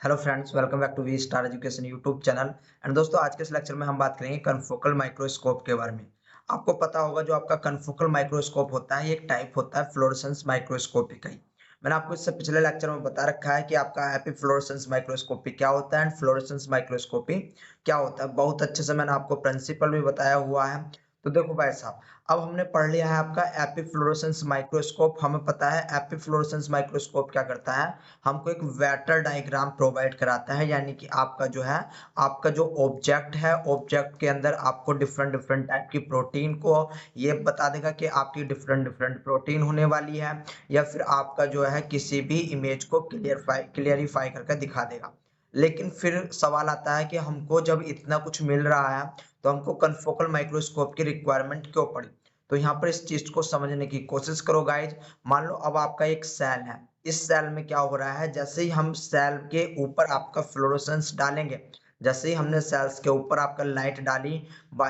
Hello friends, welcome back to V Star Education YouTube channel. And दोस्तों, आज के इस लेक्चर में हम बात करेंगे कन्फोकल माइक्रोस्कोप के बारे में। आपको पता होगा, जो आपका कन्फोकल माइक्रोस्कोप होता है, ये एक टाइप होता है फ्लोरेसेंस माइक्रोस्कोपी का ही। मैंने आपको इससे पिछले लेक्चर में बता रखा है कि आपका एपीफ्लोरेसेंस माइक्रोस्कोपी क्या होता है एंड फ्लोरेसेंस माइक्रोस्कोपी क्या होता है। बहुत अच्छे से मैंने आपको प्रिंसिपल भी बताया हुआ है। तो देखो भाई साहब, अब हमने पढ़ लिया है आपका एपीफ्लोरेसेंस माइक्रोस्कोप। हमें पता है एपीफ्लोरेसेंस माइक्रोस्कोप क्या करता है। हमको एक वेक्टर डायग्राम प्रोवाइड कराता है, यानी कि आपका जो है, आपका जो ऑब्जेक्ट है, ऑब्जेक्ट के अंदर आपको डिफरेंट डिफरेंट टाइप की प्रोटीन को ये बता देगा कि आपकी डिफरेंट डिफरेंट प्रोटीन होने वाली है, या फिर आपका जो है किसी भी इमेज को क्लियरिफाई करके दिखा देगा। लेकिन फिर सवाल आता है कि हमको जब इतना कुछ मिल रहा है, तो हमको कन्फोकल माइक्रोस्कोप की रिक्वायरमेंट क्यों पड़ी। तो यहाँ पर इस चीज को समझने की कोशिश करो गाइज। मान लो अब आपका एक सेल है। इस सेल में क्या हो रहा है, जैसे ही हम सेल के ऊपर आपका फ्लोरोसेंस डालेंगे, जैसे ही हमने सेल्स के ऊपर आपका लाइट डाली,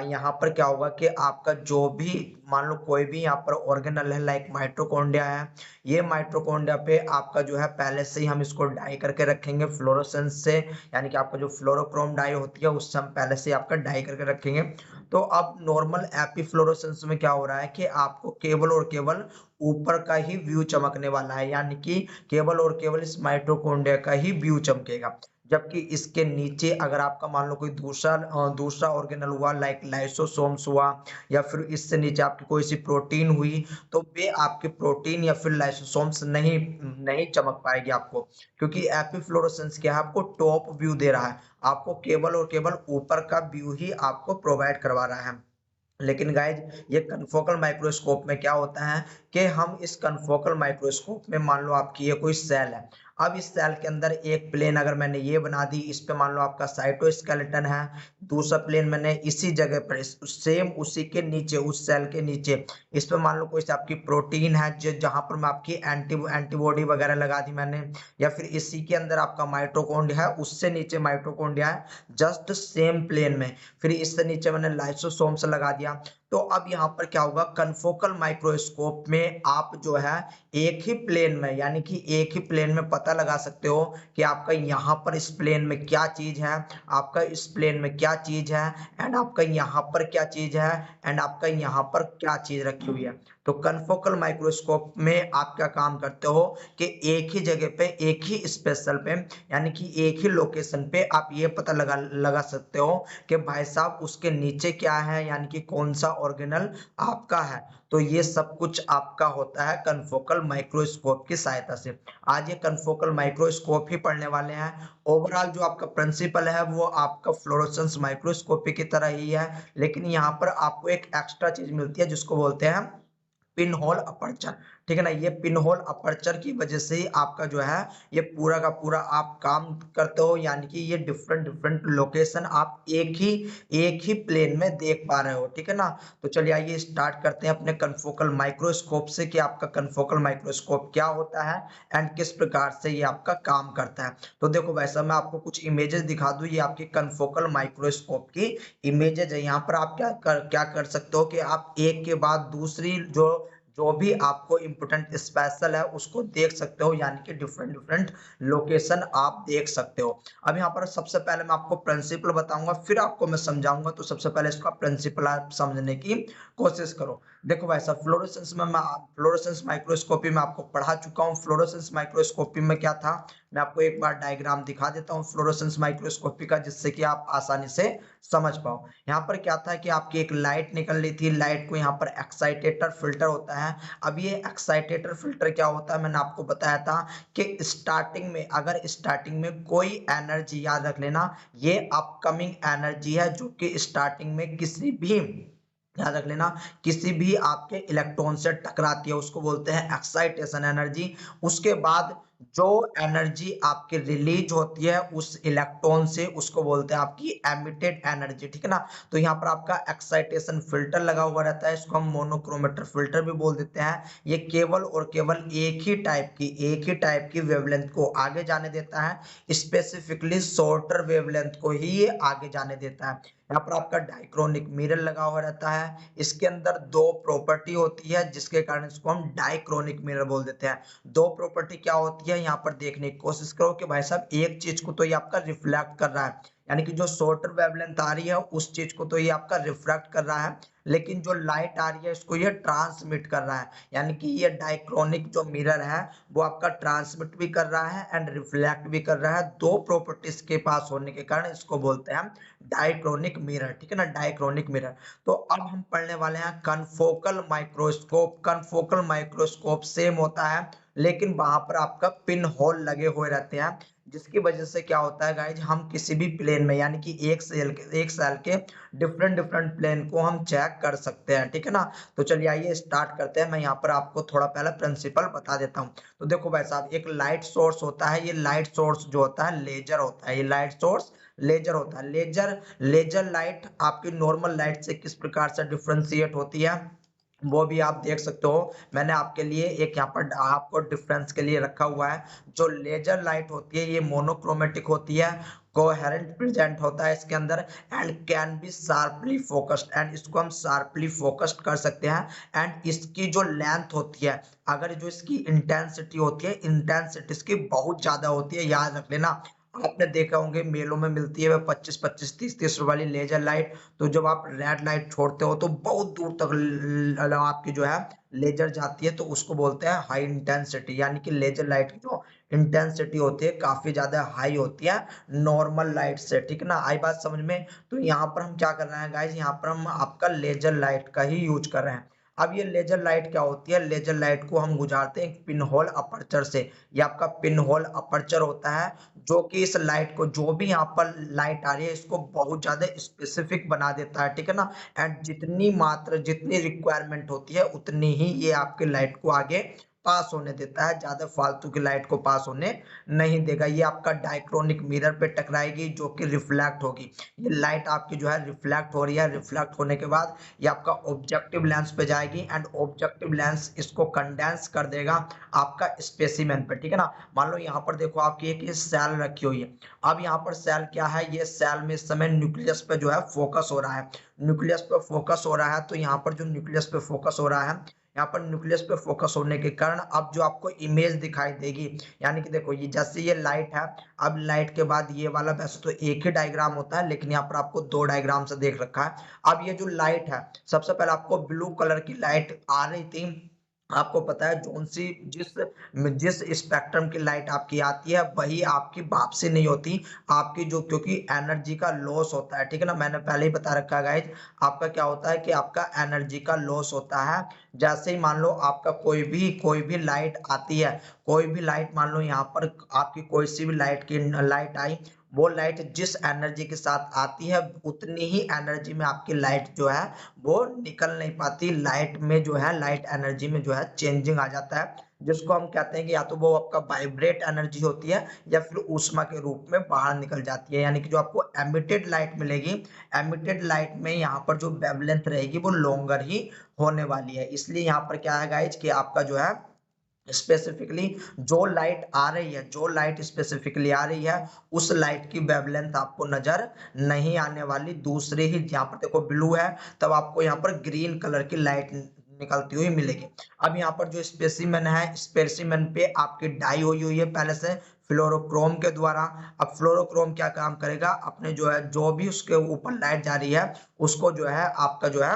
यहाँ पर क्या होगा कि आपका जो भी, मान लो कोई भी यहाँ पर ऑर्गेनल है, लाइक माइटोकॉन्ड्रिया है। ये माइटोकॉन्ड्रिया पे आपका जो है पहले से ही हम इसको डाई करके रखेंगे फ्लोरोसेंस से, यानी कि आपका जो फ्लोरोक्रोम डाई होती है उससे हम पहले से आपका डाई करके रखेंगे। तो अब नॉर्मल एपीफ्लोरोसेंस में क्या हो रहा है कि आपको केवल और केवल ऊपर का ही व्यू चमकने वाला है, यानी कि केवल और केवल इस माइटोकॉन्ड्रिया का ही व्यू चमकेगा। जबकि इसके नीचे अगर आपका मान लो कोई दूसरा ऑर्गेनल हुआ, लाइक लाइसोसोम्स हुआ, या फिर इससे नीचे आपकी कोई सी प्रोटीन हुई, तो वे आपकी प्रोटीन या फिर लाइसोसोम्स नहीं नहीं चमक पाएगी आपको। क्योंकि एपीफ्लोरोसेंस क्या है, आपको टॉप व्यू दे रहा है, आपको केवल और केवल ऊपर का व्यू ही आपको प्रोवाइड करवा रहा है। लेकिन गाइज, ये कन्फोकल माइक्रोस्कोप में क्या होता है कि हम इस कन्फोकल माइक्रोस्कोप में, मान लो आपकी ये कोई सेल है। अब इस सेल के अंदर एक प्लेन अगर मैंने ये बना दी, इस पे मान लो आपका साइटोस्केलेटन है। दूसरा प्लेन मैंने इसी जगह पर सेम उसी के नीचे, उस सेल के नीचे इस पे मान लो कोई सी आपकी प्रोटीन है, जहां पर मैं आपकी एंटीबॉडी वगैरह लगा दी मैंने। या फिर इसी के अंदर आपका माइटोकॉन्ड्रिया है, उससे नीचे माइटोकॉन्ड्रिया है, जस्ट सेम प्लेन में। फिर इससे नीचे मैंने लाइसोसोम्स लगा दिया। तो अब यहाँ पर क्या होगा, कन्फोकल माइक्रोस्कोप में आप जो है एक ही प्लेन में, यानी कि एक ही प्लेन में पता लगा सकते हो कि आपका यहाँ पर इस प्लेन में क्या चीज है, आपका इस प्लेन में क्या चीज है, एंड आपका यहाँ पर क्या चीज है, एंड आपका यहाँ पर क्या चीज रखी हुई है। तो कन्फोकल माइक्रोस्कोप में आप क्या काम करते हो कि एक ही जगह पे, एक ही स्पेशल पे, यानी कि एक ही लोकेशन पे आप ये पता लगा लगा सकते हो कि भाई साहब उसके नीचे क्या है, यानी कि कौन सा ऑर्गेनल आपका है। तो ये सब कुछ आपका होता है कन्फोकल माइक्रोस्कोप की सहायता से। आज ये कन्फोकल माइक्रोस्कोप ही पढ़ने वाले हैं। ओवरऑल जो आपका प्रिंसिपल है वो आपका फ्लोरोसेंस माइक्रोस्कोपी की तरह ही है, लेकिन यहाँ पर आपको एक एक्स्ट्रा चीज मिलती है जिसको बोलते हैं पिन होल अपर्चर। ठीक है ना, ये पिन होल अपर्चर की वजह से ही आपका जो है ये पूरा का पूरा आप काम करते हो, यानी कि ये डिफरेंट डिफरेंट लोकेशन आप एक ही प्लेन में देख पा रहे हो। ठीक है ना। तो चलिए आइए स्टार्ट करते हैं अपने कन्फोकल माइक्रोस्कोप से कि आपका कन्फोकल माइक्रोस्कोप क्या होता है एंड किस प्रकार से ये आपका काम करता है। तो देखो, वैसा मैं आपको कुछ इमेजेस दिखा दूं। ये आपकी कन्फोकल माइक्रोस्कोप की इमेजेस है। यहाँ पर आप क्या कर सकते हो कि आप एक के बाद दूसरी जो जो भी आपको इम्पोर्टेंट स्पेशल है उसको देख सकते हो, यानी कि डिफरेंट डिफरेंट लोकेशन आप देख सकते हो। अब यहाँ पर सबसे पहले मैं आपको प्रिंसिपल बताऊंगा, फिर आपको मैं समझाऊंगा। तो सबसे पहले इसका प्रिंसिपल आप समझने की कोशिश करो। देखो भाई साहब, फ्लोरोसेंस माइक्रोस्कोपी में आपको पढ़ा चुका हूँ। फ्लोरोसेंस माइक्रोस्कोपी में क्या था, मैं आपको एक बार डायग्राम दिखा देता हूँ फ्लोरोसेंस माइक्रोस्कोपी का, जिससे कि आप आसानी से समझ पाओ। यहाँ पर क्या था कि आपकी एक लाइट निकल रही थी, लाइट को यहाँ पर एक्साइटेटर फिल्टर होता है। अब ये एक्साइटेटर फिल्टर क्या होता है, मैंने आपको बताया था कि स्टार्टिंग में, अगर स्टार्टिंग में कोई एनर्जी, याद रख लेना, ये अपकमिंग एनर्जी है जो कि स्टार्टिंग में किसी भी, याद रख लेना, किसी भी आपके इलेक्ट्रॉन से टकराती है, उसको बोलते हैं एक्साइटेशन एनर्जी। उसके बाद जो एनर्जी आपकी रिलीज होती है उस इलेक्ट्रॉन से, उसको बोलते हैं आपकी एमिटेड एनर्जी। ठीक है ना। तो यहाँ पर आपका एक्साइटेशन फिल्टर लगा हुआ रहता है, इसको हम मोनोक्रोमेटर फिल्टर भी बोल देते हैं। ये केवल और केवल एक ही टाइप की वेवलेंथ को आगे जाने देता है, स्पेसिफिकली शॉर्टर वेवलेंथ को ही ये आगे जाने देता है। यहाँ पर आपका डाइक्रोनिक मिरर लगा हुआ रहता है। इसके अंदर दो प्रॉपर्टी होती है जिसके कारण इसको हम डाइक्रोनिक मिरर बोल देते हैं। दो प्रॉपर्टी क्या होती होती है यहाँ पर देखने की कोशिश करो कि भाई साहब एक चीज को तो ये आपका रिफ्लेक्ट कर रहा है, यानी कि जो शॉर्टर वेवलेंथ आ रही है उस चीज को तो ये आपका रिफ्रैक्ट कर रहा है, लेकिन जो लाइट आ रही है इसको ये ट्रांसमिट कर रहा है, यानी कि ये डाइक्रोनिक जो मिरर है वो आपका ट्रांसमिट भी कर रहा है एंड रिफ्लेक्ट भी कर रहा है। दो प्रॉपर्टीज के पास होने के कारण इसको बोलते हैं डाइक्रोनिक मिरर, ठीक है ना, डाइक्रोनिक मिरर। तो अब हम पढ़ने वाले हैं confocal microscope. Confocal microscope same होता है, लेकिन वहां पर आपका पिन होल लगे हुए रहते हैं, जिसकी वजह से क्या होता है गाइज, हम किसी भी प्लेन में यानी कि एक सेल के डिफरेंट डिफरेंट प्लेन को हम चेक कर सकते हैं, ठीक है ना। तो चलिए आइए स्टार्ट करते हैं। मैं यहाँ पर आपको थोड़ा पहले प्रिंसिपल बता देता हूँ। तो देखो भाई साहब, एक लाइट सोर्स होता है, ये लाइट सोर्स जो होता है लेजर होता है, ये लाइट सोर्स लेजर होता है। लेजर लाइट आपकी नॉर्मल लाइट से किस प्रकार से डिफ्रेंशिएट होती है वो भी आप देख सकते हो। मैंने आपके लिए एक यहाँ पर आपको डिफरेंस के लिए रखा हुआ है। जो लेजर लाइट होती है ये मोनोक्रोमेटिक होती है, कोहेरेंट प्रेजेंट होता है इसके अंदर, and can be sharply focused, and इसको हम शार्पली फोकस्ड कर सकते हैं। एंड इसकी जो लेंथ होती है, अगर जो इसकी इंटेंसिटी होती है, इंटेंसिटी इसकी बहुत ज्यादा होती है, याद रख लेना। आपने देखा होंगे मेलों में मिलती है 25-25 30-30 वाली लेजर लाइट। तो जब आप रेड लाइट छोड़ते हो तो बहुत दूर तक आपकी जो है लेजर जाती है, तो उसको बोलते हैं हाई इंटेंसिटी, यानी कि लेजर लाइट की जो इंटेंसिटी होती है काफी ज्यादा हाई होती है नॉर्मल लाइट से, ठीक है ना। आई बात समझ में। तो यहाँ पर हम क्या कर रहे हैं गाइज, यहाँ पर हम आपका लेजर लाइट का ही यूज कर रहे हैं। अब ये लेजर लाइट क्या होती है, लेजर लाइट को हम गुजारते हैं पिन होल अपर्चर से। ये आपका पिन होल अपर्चर होता है, जो कि इस लाइट को, जो भी यहाँ पर लाइट आ रही है इसको बहुत ज्यादा स्पेसिफिक बना देता है, ठीक है ना। एंड जितनी रिक्वायरमेंट होती है उतनी ही ये आपके लाइट को आगे पास होने देता है, ज्यादा फालतू की लाइट को पास होने नहीं देगा। ये आपका डाइक्रोनिक मिरर पे टकराएगी जो कि रिफ्लेक्ट होगी। ये लाइट आपकी जो है रिफ्लेक्ट हो रही है, रिफ्लेक्ट होने के बाद ये आपका ऑब्जेक्टिव लेंस पे जाएगी, एंड ऑब्जेक्टिव लेंस इसको कंडेंस कर देगा आपका स्पेसिमेन पे, ठीक है ना। मान लो यहाँ पर देखो आपकी एक ये सेल रखी हुई है। अब यहाँ पर सेल क्या है, ये सेल में इस समय न्यूक्लियस पे जो है फोकस हो रहा है, न्यूक्लियस पे फोकस हो रहा है। तो यहाँ पर जो न्यूक्लियस पे फोकस हो रहा है, यहाँ पर न्यूक्लियस पे फोकस होने के कारण अब जो आपको इमेज दिखाई देगी, यानी कि देखो ये जैसे ये लाइट है, अब लाइट के बाद ये वाला, वैसे तो एक ही डायग्राम होता है लेकिन यहाँ पर आपको दो डायग्राम से देख रखा है। अब ये जो लाइट है, सबसे पहले आपको ब्लू कलर की लाइट आ रही थी, आपको पता है जोन सी जिस जिस स्पेक्ट्रम की लाइट आपकी आती है वही आपकी वापसी नहीं होती आपकी, जो क्योंकि एनर्जी का लॉस होता है, ठीक है ना। मैंने पहले ही बता रखा है गाइज, आपका क्या होता है कि आपका एनर्जी का लॉस होता है। जैसे ही मान लो आपका कोई भी लाइट आती है, कोई भी लाइट, मान लो यहाँ पर आपकी कोई सी भी लाइट आई, वो लाइट जिस एनर्जी के साथ आती है उतनी ही एनर्जी में आपकी लाइट जो है वो निकल नहीं पाती। लाइट में जो है, लाइट एनर्जी में जो है चेंजिंग आ जाता है, जिसको हम कहते हैं कि या तो वो आपका वाइब्रेट एनर्जी होती है या फिर ऊष्मा के रूप में बाहर निकल जाती है। यानी कि जो आपको एमिटेड लाइट मिलेगी, एमिटेड लाइट में यहाँ पर जो वेवलेंथ रहेगी वो लॉन्गर ही होने वाली है। इसलिए यहाँ पर क्या है गाइज कि आपका जो है स्पेसिफिकली जो लाइट आ रही है, जो लाइट स्पेसिफिकली आ रही है उस लाइट की वेवलेंथ आपको नजर नहीं आने वाली। दूसरे ही यहाँ पर देखो ब्लू है, तब आपको यहाँ पर ग्रीन कलर की लाइट निकलती हुई मिलेगी। अब यहाँ पर जो स्पेसिमेन है, स्पेसिमेन पे आपकी डाई हुई है पहले से फ्लोरोक्रोम के द्वारा। अब फ्लोरोक्रोम क्या काम करेगा, अपने जो है जो भी उसके ऊपर लाइट जा रही है उसको जो है आपका जो है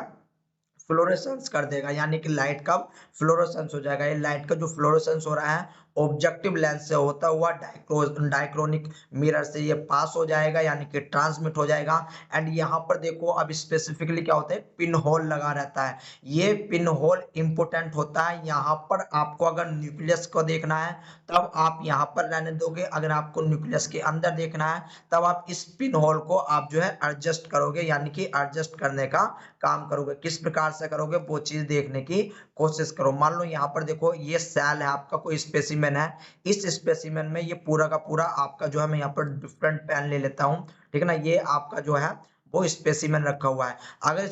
फ्लोरेसेंस कर देगा, यानी कि लाइट का फ्लोरेसेंस हो जाएगा। ये लाइट का जो फ्लोरेसेंस हो रहा है ऑब्जेक्टिव लेंस से होता हुआ डाइक्रोनिक मिरर से ये पास हो जाएगा, यानी कि ट्रांसमिट हो जाएगा। एंड यहाँ पर देखो अब स्पेसिफिकली क्या होता है, पिन होल लगा रहता है। ये पिन होल इंपोर्टेंट होता है। यहाँ पर आपको अगर न्यूक्लियस को देखना है तब आप यहाँ पर रहने दोगे, अगर आपको न्यूक्लियस के अंदर देखना है तब आप इस पिन होल को आप जो है एडजस्ट करोगे, यानी कि एडजस्ट करने का काम करोगे। किस प्रकार से करोगे वो चीज देखने की कोशिश करो। मान लो यहाँ पर देखो ये सेल है आपका, कोई स्पेसिमेन है, इस स्पेसिमेन में ये पूरा का पूरा आपका जो है, मैं यहाँ पर डिफरेंट पेन ले लेता हूँ, ठीक है ना। ये आपका जो है वो स्पेसिमेन रखा हुआ है। अगर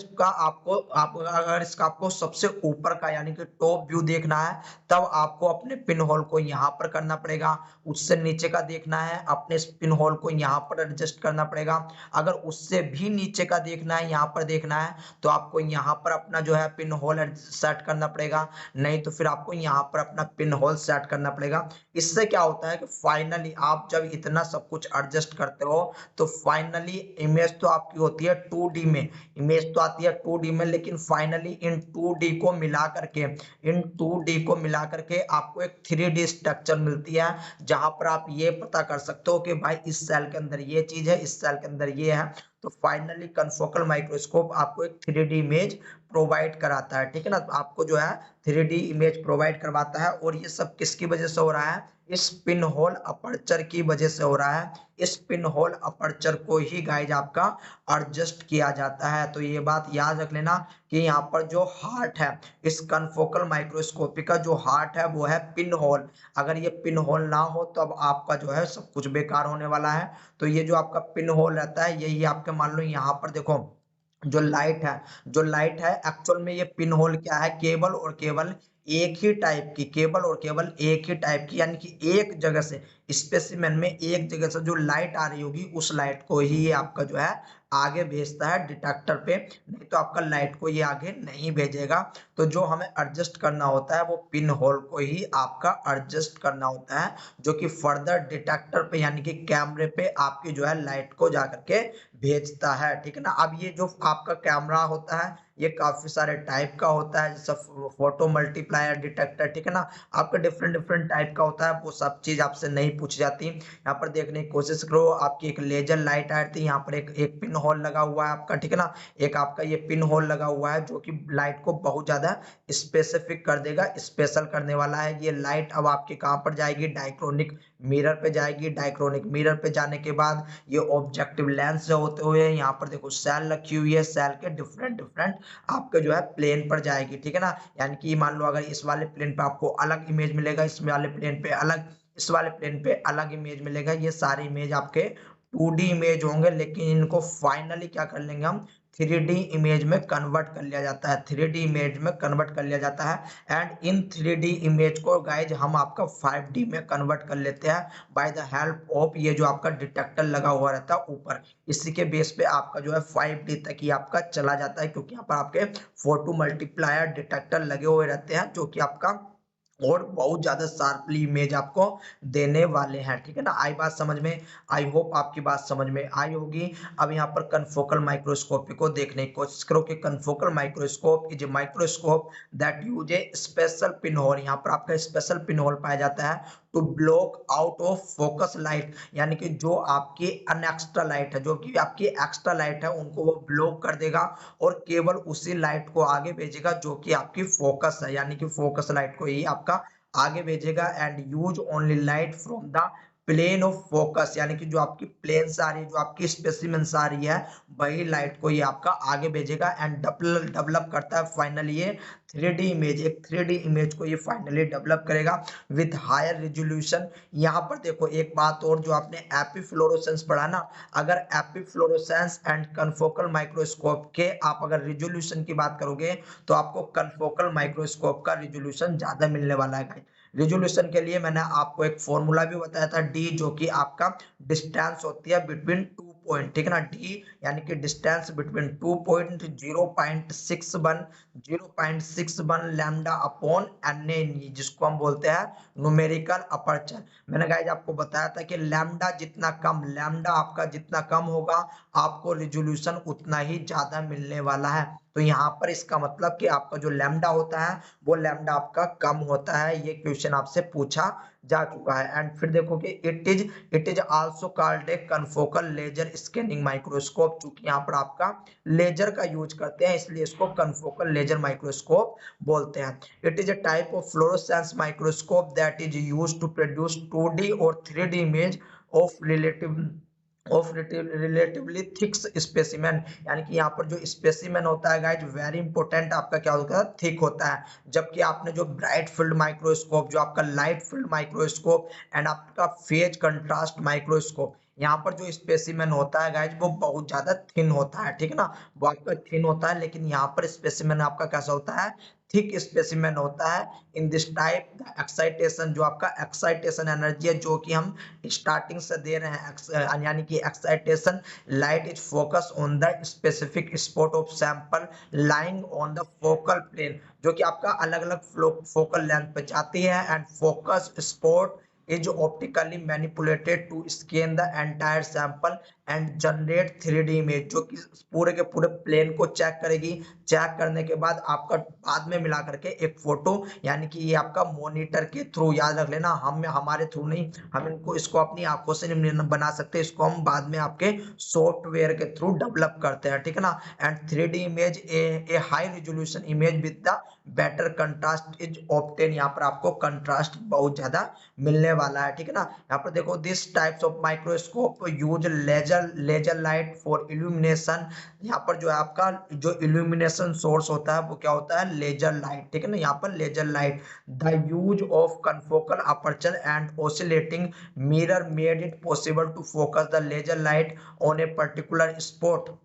इसका आपको सबसे ऊपर का यानी कि टॉप व्यू देखना है, तब आपको अपने पिन होल को यहाँ पर करना पड़ेगा। उससे नीचे का देखना है, अपने पिन होल को यहाँ पर एडजस्ट करना पड़ेगा। अगर उससे भी नीचे का देखना है, यहाँ पर देखना है, तो आपको यहाँ पर अपना जो है पिन होल सेट करना पड़ेगा, नहीं तो फिर आपको यहाँ पर अपना पिन होल सेट करना पड़ेगा। इससे क्या होता है कि फाइनली आप जब इतना सब कुछ एडजस्ट करते हो, तो फाइनली इमेज तो आपकी होती है 2D में, इमेज तो आती है 2D में, लेकिन फाइनली इन 2D को मिला करके, इन 2D को मिला करके आपको एक 3D स्ट्रक्चर मिलती है, जहां पर आप ये पता कर सकते हो कि भाई इस सेल के अंदर ये चीज है, इस सेल के अंदर ये है। तो फाइनली कन्फोकल माइक्रोस्कोप आपको एक 3D इमेज प्रोवाइड कराता है, ठीक है ना। तो आपको जो है 3D इमेज प्रोवाइड करवाता है, और ये सब किसकी वजह से हो रहा है? इस पिन होल अपर्चर की वजह से हो रहा है। इस पिन होल अपर्चर को ही गाइज आपका एडजस्ट किया जाता है। तो ये बात याद रख लेना कि यहाँ पर जो हार्ट है, इस कन्फोकल माइक्रोस्कोपी का जो हार्ट है वो है पिन होल। अगर ये पिन होल ना हो तो अब आपका जो है सब कुछ बेकार होने वाला है। तो ये जो आपका पिन होल रहता है, यही आपके मान लो यहाँ पर देखो जो लाइट है एक्चुअल में ये पिन होल क्या है? केवल और केवल एक ही टाइप की, केवल और केवल एक ही टाइप की, यानी कि एक जगह से, स्पेसिमेन में एक जगह से जो लाइट आ रही होगी उस लाइट को ही ये आपका जो है आगे भेजता है डिटेक्टर पे, नहीं तो आपका लाइट को ये आगे नहीं भेजेगा। तो जो हमें एडजस्ट करना होता है वो पिन होल को ही आपका एडजस्ट करना होता है, जो कि फर्दर डिटेक्टर पे यानी कि कैमरे पे आपकी जो है लाइट को जाकर के भेजता है, ठीक है ना। अब ये जो आपका कैमरा होता है ये काफी सारे टाइप का होता है, जैसे फोटो मल्टीप्लायर डिटेक्टर, ठीक है ना। आपका डिफरेंट डिफरेंट टाइप का होता है, वो सब चीज आपसे नहीं पूछी जाती। यहाँ पर देखने की कोशिश करो, आपकी एक लेजर लाइट आ रही थी, यहाँ पर एक पिन होल लगा हुआ है आपका, ठीक है ना। एक आपका ये पिन होल लगा हुआ है जो कि लाइट को बहुत ज्यादा स्पेसिफिक कर देगा, स्पेशल करने वाला है। ये लाइट अब आपके कहाँ पर जाएगी? डायक्रोनिक मिरर पे जाएगी। डायक्रोनिक मिरर पे जाने के बाद ये ऑब्जेक्टिव लेंस से होते हुए यहाँ पर देखो सेल रखी हुई है, सेल के डिफरेंट डिफरेंट आपके जो है प्लेन पर जाएगी, ठीक है ना। यानी कि मान लो अगर इस वाले प्लेन पे आपको अलग इमेज मिलेगा, इस वाले प्लेन पे अलग, इस वाले प्लेन पे अलग इमेज मिलेगा। ये सारे इमेज आपके 2D इमेज होंगे, लेकिन इनको फाइनली क्या कर लेंगे हम? 3D इमेज में कन्वर्ट कर लिया जाता है, 3D इमेज में कन्वर्ट कर लिया जाता है। एंड इन 3D इमेज को गाइज हम आपका 5D में कन्वर्ट कर लेते हैं बाय द हेल्प ऑफ ये जो आपका डिटेक्टर लगा हुआ रहता है ऊपर। इसी के बेस पे आपका जो है 5D तक ही आपका चला जाता है, क्योंकि यहाँ पर आपके फोटो मल्टीप्लायर डिटेक्टर लगे हुए रहते हैं, जो कि आपका और बहुत ज्यादा शार्पली इमेज आपको देने वाले हैं, ठीक है ना। आई बात समझ में? आई होप आपकी बात समझ में आई होगी। अब यहाँ पर कन्फोकल माइक्रोस्कोपी को देखने की कोशिश करो कि confocal microscope is a microscope that use a special pin hole. यहाँ पर आपका स्पेशल पिन होल पाया जाता है to block out of focus light, यानी कि जो आपकी अनएक्स्ट्रा लाइट है, जो कि आपकी एक्स्ट्रा लाइट है, उनको वो ब्लॉक कर देगा और केवल उसी लाइट को आगे भेजेगा जो कि आपकी फोकस है, यानी कि फोकस लाइट को ही आपका आगे भेजेगा। And use only light from the plane of focus, यानी कि जो आपकी प्लेन्स आ रही है, जो आपकी स्पेसिमेंस आ रही है, वही लाइट को ये आपका आगे भेजेगा एंड डेवलप करता है फाइनली ये 3D इमेज, एक 3D इमेज को ये फाइनली डेवलप करेगा विथ हायर रिजोल्यूशन। यहाँ पर देखो एक बात और, जो आपने एपीफ्लोरोसेंस पढ़ा ना, अगर एपीफ्लोरोसेंस एंड कन्फोकल माइक्रोस्कोप के आप अगर रिजोल्यूशन की बात करोगे, तो आपको कन्फोकल माइक्रोस्कोप का रिजोल्यूशन ज्यादा मिलने वाला है। रिजोल्यूशन के लिए मैंने आपको एक फॉर्मूला भी बताया था, डी, जो कि आपका डिस्टेंस होती है बिटवीन 2 पॉइंट, ठीक है ना। डी यानी कि distance between 2 point 0.61 lambda upon N, जिसको हम बोलते हैं न्यूमेरिकल अपर्चर। मैंने गाइस आपको बताया था कि लैम्डा आपका जितना कम होगा, आपको रिजोल्यूशन उतना ही ज्यादा मिलने वाला है। तो यहाँ पर इसका मतलब कि आपका जो लैम्डा होता है वो लैम्डा आपका कम होता है। ये क्वेश्चन आपसे पूछा जा चुका है। एंड फिर देखो कि it is also called a confocal laser scanning microscope, चूंकि यहाँ पर आपका लेजर का यूज करते हैं इसलिए इसको कन्फोकल लेजर माइक्रोस्कोप बोलते हैं। It is a type of fluorescence microscope that is used to produce 2D और 3D image of relatively thick specimen, यानी कि यहाँ पर जो स्पेसिमेन होता है गाइज वेरी इंपॉर्टेंट, आपका क्या होता है? थिक होता है। जबकि आपने जो ब्राइट फील्ड माइक्रोस्कोप, जो आपका लाइट फील्ड माइक्रोस्कोप एंड आपका फेज कंट्रास्ट माइक्रोस्कोप, यहाँ पर जो स्पेसिमेन होता है गाइज वो बहुत ज्यादा थिन होता है, ठीक है ना, वो आपका थिन होता है, लेकिन यहाँ पर स्पेसिमेन आपका कैसा होता है, थिक स्पेसिमेन होता है। इन दिस टाइप एक्साइटेशन, जो आपका एक्साइटेशन एनर्जी है जो कि हम स्टार्टिंग से दे रहे हैं, यानी कि excitation light is focus on the specific spot of sample lying on the focal plane, जो कि आपका अलग अलग फोकल लेंथ पे जाती है, and focus spot is optically manipulated to scan the entire sample and generate 3D image, जो कि पूरे के पूरे प्लेन को चेक करेगी। चेक करने के बाद आपका बाद में मिला करके एक फोटो, यानी कि ये आपका मॉनिटर के थ्रू, याद रख लेना, हम हमारे थ्रू नहीं, हम इनको इसको अपनी आंखों से नहीं बना सकते, इसको हम बाद में आपके सॉफ्टवेयर के थ्रू डेवलप करते हैं, ठीक है ना। And 3D image A high resolution image with the better contrast is obtain, यहाँ पर आपको कंट्रास्ट बहुत ज्यादा मिलने वाला है, ठीक है ना। यहाँ पर देखो, this types of microscope use laser light for illumination, यहाँ पर जो है आपका जो इल्यूमिनेशन सोर्स होता है वो क्या होता है, लेजर लाइट, ठीक है ना। यहाँ पर laser light, the use of confocal aperture and oscillating mirror made it possible to focus the laser light on a particular spot.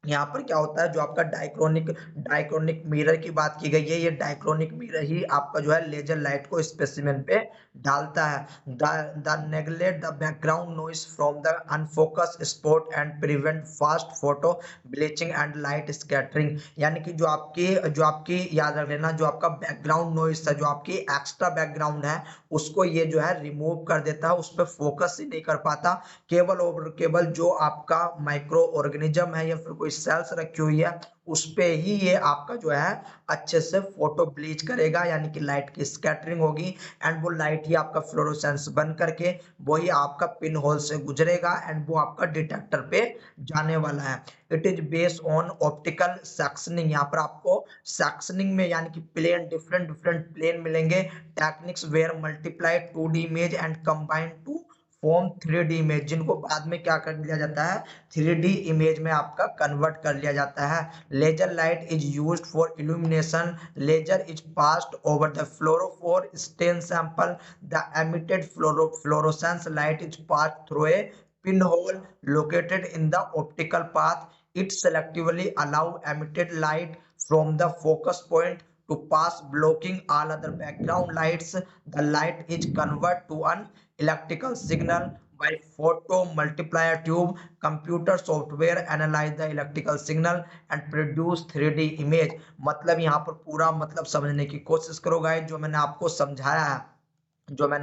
यहाँ पर क्या होता है, जो आपका डाइक्रोनिक मिरर की बात की गई है, ये डाइक्रोनिक मिरर ही आपका जो है लेजर लाइट को स्पेसिमेन पे डालता है। The neglect the background noise from the unfocus spot and prevent fast photo bleaching and light scattering, यानी कि जो आपकी याद रख लेना, जो आपका बैकग्राउंड नॉइस है, जो आपकी एक्स्ट्रा बैकग्राउंड है, उसको ये जो है रिमूव कर देता है, उस पर फोकस ही नहीं कर पाता। केवल और केवल जो आपका माइक्रो ऑर्गेनिज्म है या फिर कोई सेल्स रखी हुई है उस पे ही ये आपका जो है अच्छे से फोटो ब्लीच करेगा, यानी कि लाइट की स्कैटरिंग होगी, एंड वो लाइट ही आपका फ्लोरोसेंस बन करके वही आपका पिन होल से गुजरेगा, एंड वो आपका डिटेक्टर पे जाने वाला है। It is based on optical sectioning, यहाँ पर आपको सेक्शनिंग में यानी कि प्लेन, डिफरेंट डिफरेंट प्लेन मिलेंगे, techniques where multiply 2D image and combine to form 3D image, जिनको बाद में क्या कर लिया जाता है, 3D इमेज में आपका कन्वर्ट कर लिया जाता है। Laser light is used for illumination, laser is passed over the fluorophore stain sample, the emitted fluorescence light is passed through a pinhole located in the optical path. It selectively allow emitted light from the focus point to pass, blocking all other background lights. The light is converted to an electrical signal by photo multiplier tube. Computer software analyze the electrical signal and produce 3D image। मतलब यहाँ पर पूरा मतलब समझने की कोशिश करो guys, जो मैंने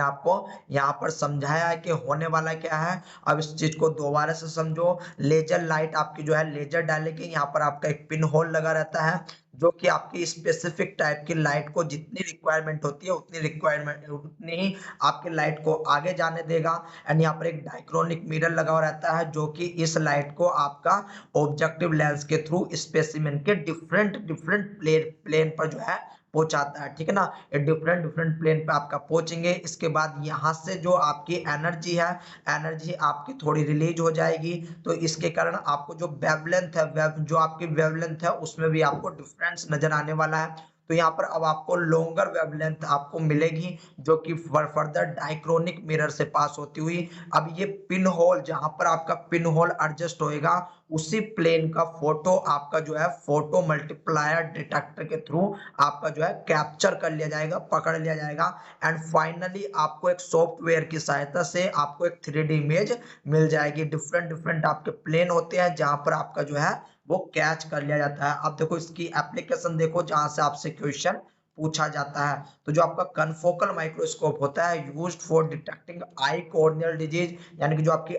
आपको यहाँ पर समझाया है कि होने वाला क्या है। अब इस चीज को दोबारा से समझो। लेजर लाइट आपकी जो है लेजर डालेगी, यहाँ पर आपका एक पिन होल लगा रहता है जो कि आपकी स्पेसिफिक टाइप की लाइट को जितनी रिक्वायरमेंट होती है उतनी ही आपके लाइट को आगे जाने देगा। एंड यहाँ पर एक डाइक्रोनिक मिरर लगा हुआ रहता है जो कि इस लाइट को आपका ऑब्जेक्टिव लेंस के थ्रू स्पेसिमेन के डिफरेंट डिफरेंट प्लेन पर जो है पहुंचाता है, ठीक है ना। ये डिफरेंट डिफरेंट प्लेन पे आपका पहुंचेंगे। इसके बाद यहाँ से जो आपकी एनर्जी है, एनर्जी आपकी थोड़ी रिलीज हो जाएगी, तो इसके कारण आपको जो वेवलेंथ है, जो आपकी वेवलेंथ है उसमें भी आपको डिफरेंस नजर आने वाला है। तो यहाँ पर अब आपको लॉन्गर वेवलेंथ आपको मिलेगी जो कि फर्दर डाइक्रोनिक मिरर से पास होती हुई अब ये पिन होल, जहां पर आपका पिन होल एडजस्ट होएगा उसी प्लेन का फोटो आपका जो है फोटो मल्टीप्लायर डिटेक्टर के थ्रू आपका जो है कैप्चर कर लिया जाएगा, पकड़ लिया जाएगा, एंड फाइनली आपको एक सॉफ्टवेयर की सहायता से आपको एक 3D इमेज मिल जाएगी। डिफरेंट डिफरेंट आपके प्लेन होते हैं जहां पर आपका जो है वो कैच कर लिया जाता है। अब देखो इसकी एप्लीकेशन देखो जहां से आपसे क्वेश्चन पूछा जाता है। तो जो आपका कन्फोकल माइक्रोस्कोप होता है used for detecting I corneal disease, यानी कि जो आपकी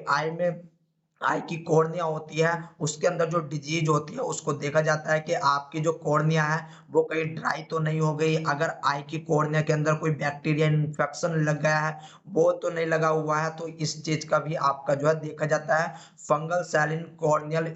आई की कॉर्निया होती है उसके अंदर जो डिजीज होती है उसको देखा जाता है कि आपकी जो कॉर्निया है वो कहीं ड्राई तो नहीं हो गई, अगर आई की कॉर्निया के अंदर कोई बैक्टीरिया इन्फेक्शन लग गया है वो तो नहीं लगा हुआ है, तो इस चीज का भी आपका जो है देखा जाता है। फंगल सेल इन कॉर्नियल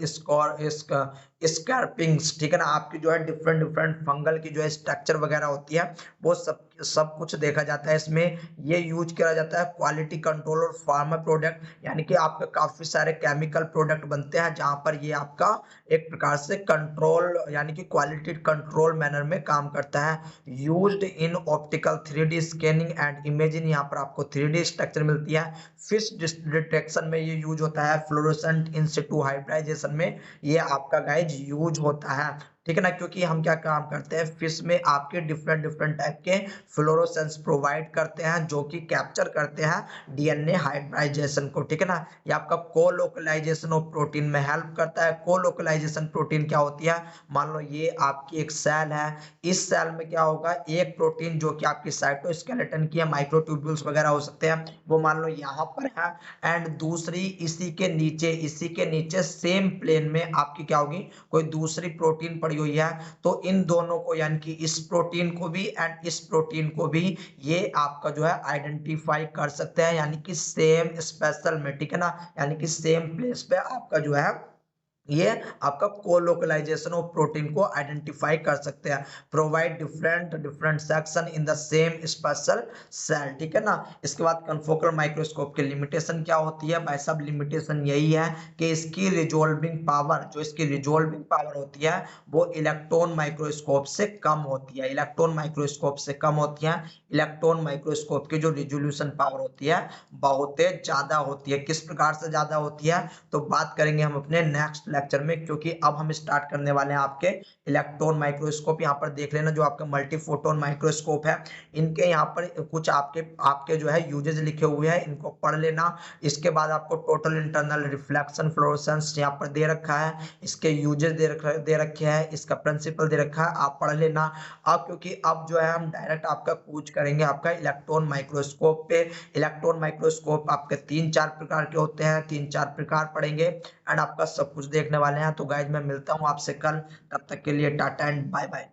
स्कैर्पिंग्स, ठीक है ना, आपकी जो है डिफरेंट डिफरेंट फंगल की जो है स्ट्रक्चर वगैरह होती है, वो सब सब कुछ देखा जाता है इसमें। ये यूज किया जाता है क्वालिटी कंट्रोल और फार्मा प्रोडक्ट, यानी कि आपके काफी सारे केमिकल प्रोडक्ट बनते हैं जहां पर ये आपका एक प्रकार से कंट्रोल यानी कि क्वालिटी कंट्रोल मैनर में काम करता है। Used in optical 3D scanning and imaging, यहाँ पर आपको 3D स्ट्रक्चर मिलती है। फिश डिटेक्शन में ये यूज होता है। फ्लोरोसेंट इन सिटू हाइब्रिडाइजेशन में ये आपका गाइज यूज होता है, ठीक है ना, क्योंकि हम क्या काम करते हैं, फिश में आपके डिफरेंट डिफरेंट टाइप के फ्लोरोसेंस प्रोवाइड करते हैं जो कि कैप्चर करते हैं डीएनए हाइब्रिडाइजेशन को, ठीक है ना। ये आपका कोलोकलाइजेशन ऑफ प्रोटीन में हेल्प करता है। कोलोकलाइजेशन प्रोटीन क्या होती है, मान लो ये आपकी एक सेल है, इस सेल में क्या होगा, एक प्रोटीन जो कि आपकी साइटोस्केलेटन की है, माइक्रोट्यूब्यूल्स वगैरह हो सकते हैं, वो मान लो यहाँ पर है, एंड दूसरी इसी के नीचे सेम प्लेन में आपकी क्या होगी, कोई दूसरी प्रोटीन पड़ी हुई है। तो इन दोनों को यानी कि इस प्रोटीन को भी एंड इस प्रोटीन को भी ये आपका जो है आइडेंटिफाई कर सकते हैं, यानी कि सेम स्पेशल में, ठीक है ना, यानी कि सेम प्लेस पे आपका जो है ये आपका कोलोकलाइजेशन ऑफ प्रोटीन को आइडेंटिफाई कर सकते हैं। Provide different different section in the same special cell, ठीक है ना। इसके बाद कंफोकल माइक्रोस्कोप की लिमिटेशन क्या होती है भाई साहब, लिमिटेशन यही है कि इसकी रिजोल्विंग पावर, जो इसकी रिजोल्विंग पावर होती है वो इलेक्ट्रॉन माइक्रोस्कोप से कम होती है, इलेक्ट्रॉन माइक्रोस्कोप से कम होती है। इलेक्ट्रॉन माइक्रोस्कोप की जो रिजोल्यूशन पावर होती है बहुत ज्यादा होती है। किस प्रकार से ज्यादा होती है, तो बात करेंगे हम अपने नेक्स्ट लेक्चर में, क्योंकि अब हम स्टार्ट करने वाले हैं आपके इलेक्ट्रॉन माइक्रोस्कोप। यहाँ पर देख लेना जो आपका मल्टीफोटोन माइक्रोस्कोप है, इनके यहाँ पर कुछ आपके आपके जो है यूजेस लिखे हुए हैं, इनको पढ़ लेना। इसके बाद आपको टोटल इंटरनल रिफ्लेक्शन फ्लोरोसेंस यहाँ पर दे रखा है, इसके यूजेस दे रखे हैं, इसका प्रिंसिपल दे रखा है, आप पढ़ लेना। अब क्योंकि अब जो है हम डायरेक्ट आपका कूच करेंगे आपका इलेक्ट्रॉन माइक्रोस्कोप पे। इलेक्ट्रॉन माइक्रोस्कोप आपके 3-4 प्रकार के होते हैं, 3-4 प्रकार पढ़ेंगे एंड आपका सब कुछ देखने वाले हैं। तो गाइज मैं मिलता हूँ आपसे कल, तब तक के लिए टाटा एंड बाय बाय।